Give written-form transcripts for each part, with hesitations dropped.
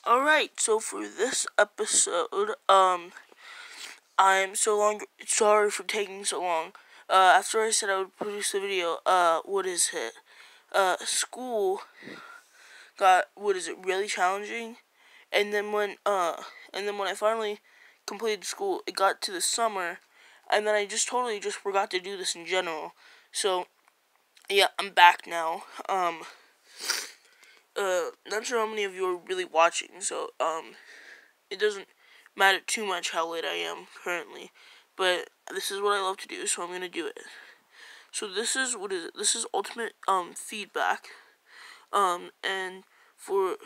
Alright, so for this episode, I'm sorry for taking so long. After I said I would produce the video, what is it? School got, really challenging, and then when I finally completed school, it got to the summer, and then I just totally just forgot to do this in general. So, yeah, I'm back now. Not sure how many of you are really watching, so, it doesn't matter too much how late I am currently, but this is what I love to do, so I'm gonna do it. So this is This is ultimate feedback, and for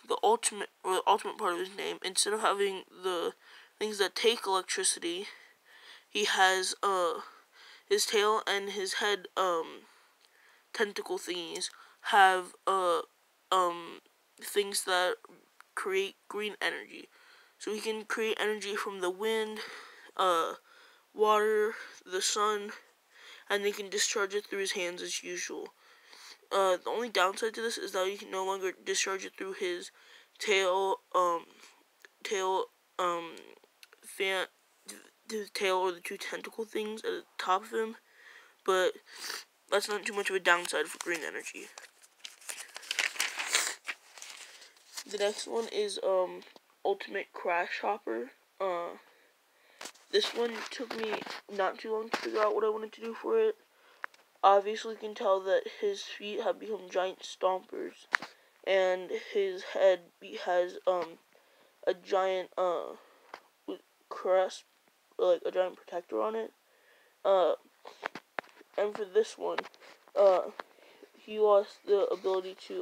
the ultimate part of his name, instead of having the things that take electricity, he has his tail and his head tentacle thingies have things that create green energy. So he can create energy from the wind, water, the sun, and he can discharge it through his hands as usual. The only downside to this is that he can no longer discharge it through his tail, tail, fan, his tail or the two tentacle things at the top of him, but that's not too much of a downside for green energy. The next one is, Ultimate Crash Hopper. This one took me not too long to figure out what I wanted to do for it. Obviously, you can tell that his feet have become giant stompers, and his head has, a giant, crest, like a giant protector on it. And for this one, he lost the ability to,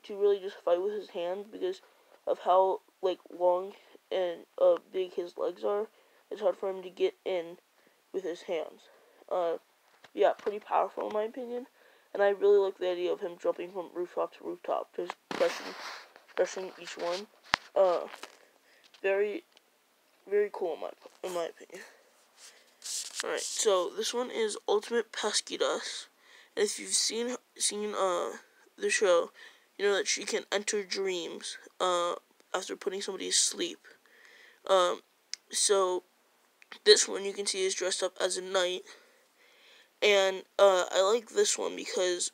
to really just fight with his hands because of how, long and, big his legs are. It's hard for him to get in with his hands. Yeah, pretty powerful in my opinion. And I really like the idea of him jumping from rooftop to rooftop, just pressing each one. Very, very cool in my opinion. Alright, so this one is Ultimate Pesky Dust. And if you've seen the show, you know that she can enter dreams, after putting somebody to sleep. So this one you can see is dressed up as a knight. And, I like this one because,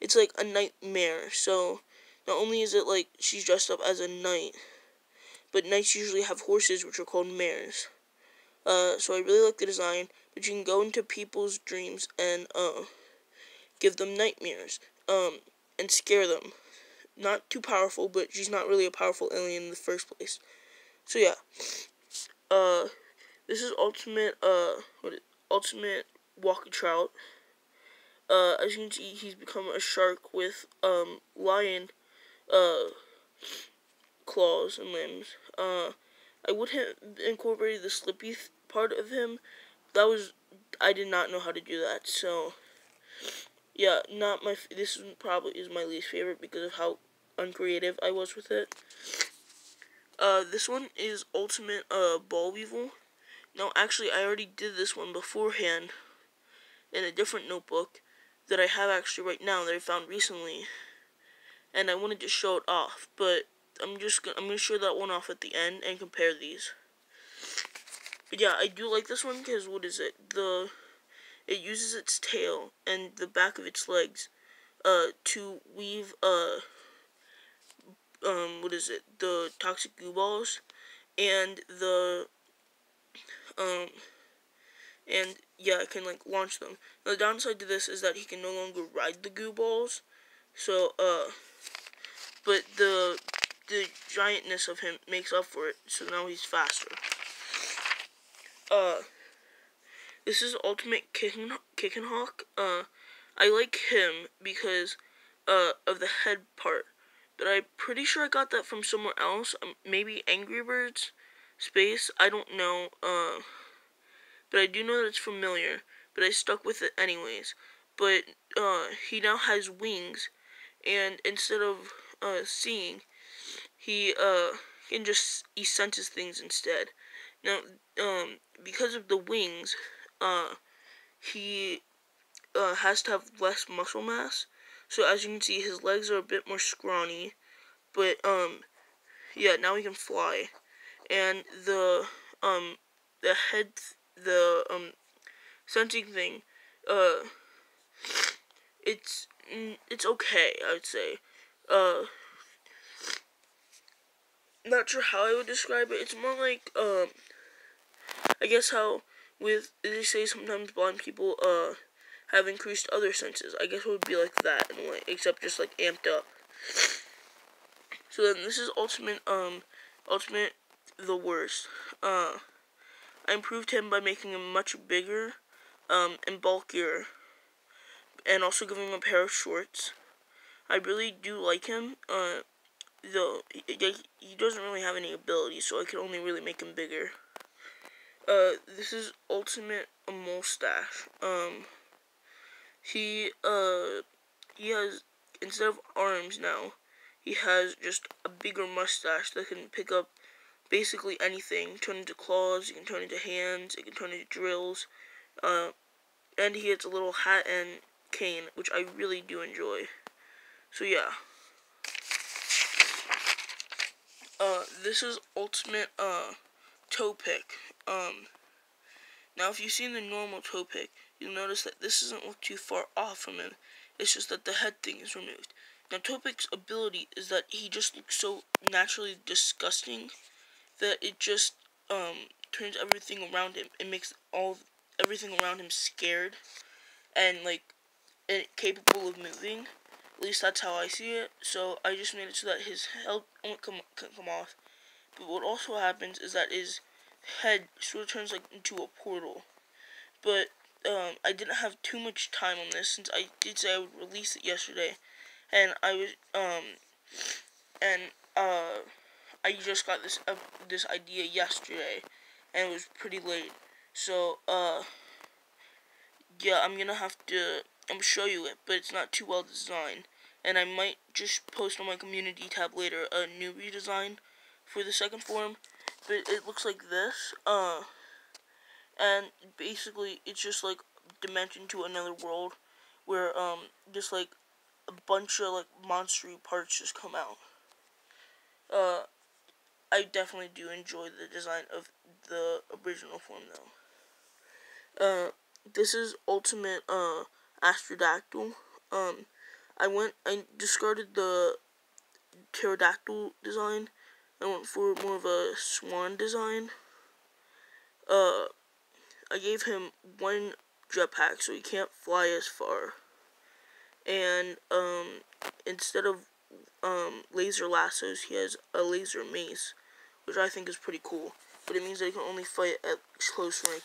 it's like a nightmare. So, not only is it like she's dressed up as a knight, but knights usually have horses, which are called mares. So I really like the design, but you can go into people's dreams and, give them nightmares, and scare them. Not too powerful, but she's not really a powerful alien in the first place. So yeah, this is Ultimate Walkatrout. As you can see, he's become a shark with, lion, claws and limbs. I would have incorporated the slippy part of him. I did not know how to do that, so, yeah, this probably is my least favorite because of how uncreative I was with it. This one is Ultimate, Ball Weevil. No, actually, I already did this one beforehand in a different notebook that I have actually right now that I found recently, and I wanted to show it off, but I'm gonna show that one off at the end and compare these. But yeah, I do like this one because it uses its tail and the back of its legs, to weave, the toxic goo balls, and yeah, it can, launch them. Now, the downside to this is that he can no longer ride the goo balls, so, but the giantness of him makes up for it, so now he's faster. This is Ultimate Kickenhawk. I like him because, of the head part, but I'm pretty sure I got that from somewhere else, maybe Angry Birds Space, I don't know, but I do know that it's familiar, but I stuck with it anyways. But, he now has wings, and instead of, seeing, he senses things instead. Now, because of the wings, he, has to have less muscle mass, So as you can see, his legs are a bit more scrawny, but yeah, now he can fly. And the head, the sensing thing, uh, it's okay, I would say. Uh, not sure how I would describe it. It's more like, I guess how with, they say sometimes blind people, have increased other senses. I guess it would be like that in a way, except just like amped up. So then this is Ultimate the worst. I improved him by making him much bigger, and bulkier, and also giving him a pair of shorts. I really do like him, though he doesn't really have any abilities, so I can only really make him bigger. This is Ultimate Mustache. He has, instead of arms now, he has just a bigger mustache that can pick up basically anything. Turn into claws, it can turn into hands, it can turn into drills, and he gets a little hat and cane, which I really do enjoy. So yeah. This is Ultimate, Toe Pick. Now if you've seen the normal Toe Pick, you'll notice that this doesn't look too far off from him. It's just that the head thing is removed. Now Toe Pick's ability is that he just looks so naturally disgusting that it just, turns everything around him. It makes everything around him scared and, like, capable of moving. At least that's how I see it. So I just made it so that his head won't come off. But what also happens is that his head sort of turns like into a portal. But I didn't have too much time on this since I did say I would release it yesterday, and I just got this idea yesterday, and it was pretty late. So yeah, I'm show you it, but it's not too well designed, and I might just post on my community tab later a new redesign for the second form, but it looks like this, and basically it's just like dimension to another world, where just like a bunch of like monstery parts just come out. I definitely do enjoy the design of the original form though. This is Ultimate Astrodactyl. I discarded the pterodactyl design. I went for more of a swan design. I gave him one jetpack, so he can't fly as far. And, instead of, laser lassos, he has a laser mace, which I think is pretty cool. But it means that he can only fight at close range.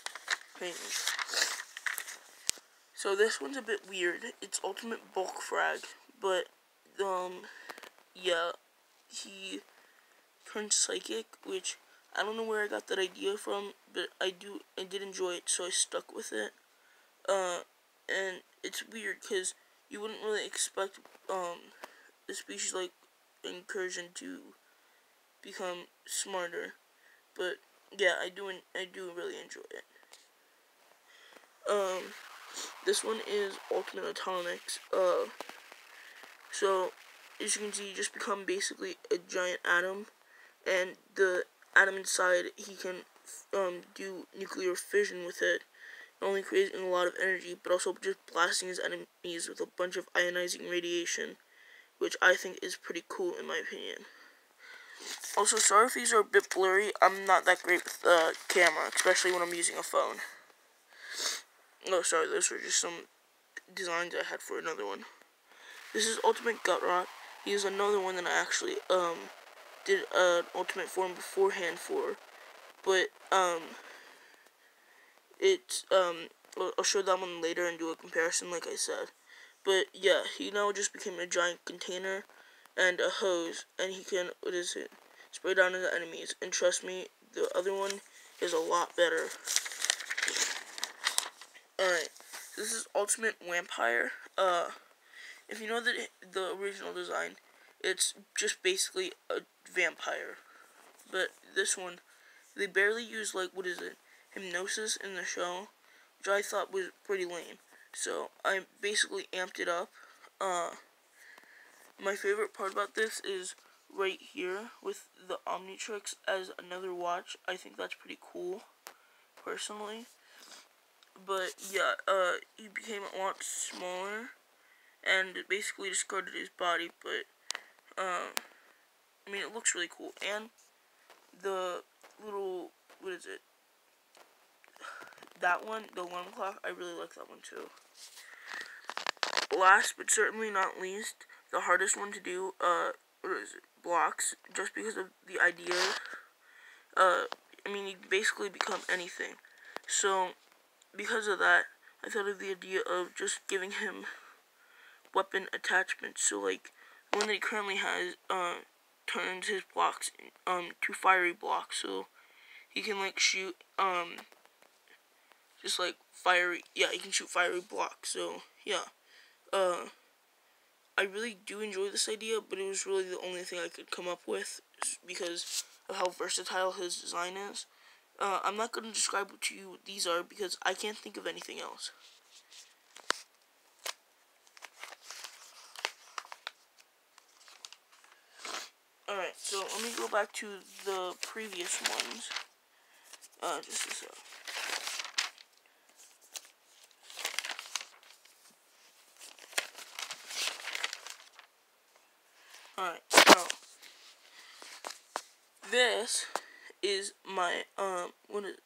So this one's a bit weird. It's Ultimate Bulk Frag, but, yeah, he turns psychic, which I don't know where I got that idea from, but I did enjoy it, so I stuck with it. And it's weird, because you wouldn't really expect, the species like Incursion to become smarter, but yeah, I do really enjoy it. This one is Ultimate Atomics. So as you can see, you just become basically a giant atom, and the atom inside, he can do nuclear fission with it, not only creating a lot of energy, but also just blasting his enemies with a bunch of ionizing radiation, which I think is pretty cool in my opinion. Also, sorry if these are a bit blurry. I'm not that great with the camera, especially when I'm using a phone. Oh, sorry, those were just some designs I had for another one. This is Ultimate Gutrot. He is another one that I actually, did an Ultimate form beforehand for. But, I'll show that one later and do a comparison like I said. But, yeah, he now just became a giant container and a hose, and he can, spray down into enemies. And trust me, the other one is a lot better. Alright, this is Ultimate Vampire. If you know the original design, it's just basically a vampire. But this one, they barely use, like, hypnosis in the show, which I thought was pretty lame. So I basically amped it up, my favorite part about this is right here with the Omnitrix as another watch. I think that's pretty cool, personally. But yeah, he became a lot smaller and basically discarded his body, but I mean, it looks really cool. And the little, what is it? That one, the alarm clock, I really like that one too. Last but certainly not least, the hardest one to do, what is it? Blocks, just because of the idea. I mean, you basically become anything. So, because of that, I thought of the idea of just giving him weapon attachments. So, like, the one that he currently has, turns his blocks, to fiery blocks. So, he can, like, shoot, just, like, fiery, yeah, he can shoot fiery blocks. So, yeah, I really do enjoy this idea, but it was really the only thing I could come up with because of how versatile his design is. I'm not going to describe what to you these are because I can't think of anything else. Alright, so let me go back to the previous ones. Just a sec. Alright, so this is my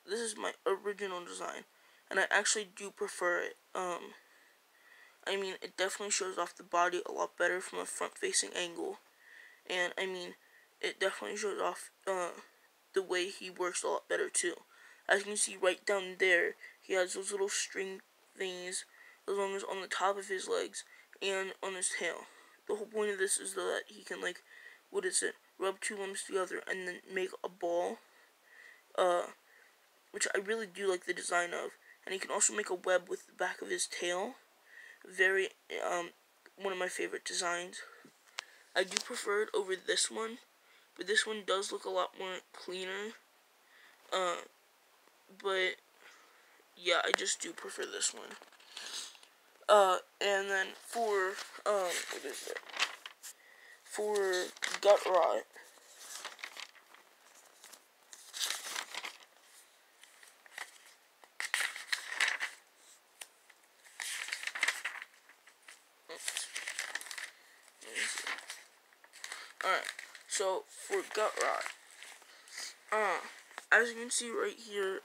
this is my original design, and I actually do prefer it. I mean, it definitely shows off the body a lot better from a front-facing angle, and I mean, it definitely shows off the way he works a lot better too. As you can see right down there, he has those little string things, as long as on the top of his legs and on his tail. The whole point of this is that he can, like, what is it, rub two limbs together and then make a ball, which I really do like the design of. And he can also make a web with the back of his tail. Very, one of my favorite designs. I do prefer it over this one, but this one does look a lot more cleaner. But yeah, I just do prefer this one. And then for, what is it? For Gut Rot, alright, so for Gut Rot, as you can see right here,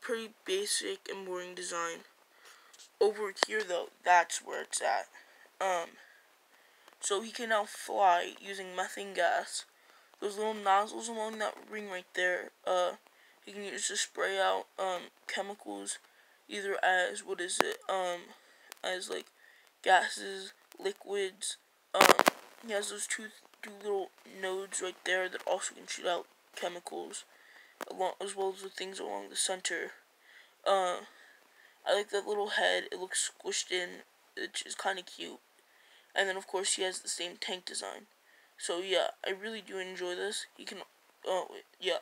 pretty basic and boring design. Over here, though, that's where it's at. So he can now fly using methane gas. Those little nozzles along that ring right there, he can use to spray out, chemicals, either as, what is it, as, like, gases, liquids. He has those two little nodes right there that also can shoot out chemicals, as well as the things along the center. I like that little head. It looks squished in, which is kind of cute. And then, of course, he has the same tank design. So, yeah, I really do enjoy this. He can, yeah.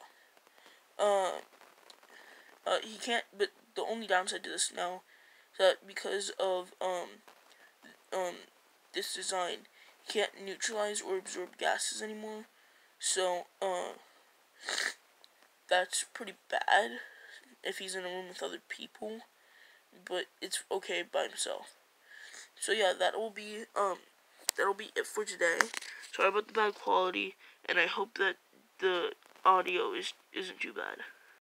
He can't, but the only downside to this now is that because of, this design, he can't neutralize or absorb gases anymore. So, that's pretty bad if he's in a room with other people. But it's okay by himself. So yeah, that'll be it for today. Sorry about the bad quality, and I hope that the audio isn't too bad.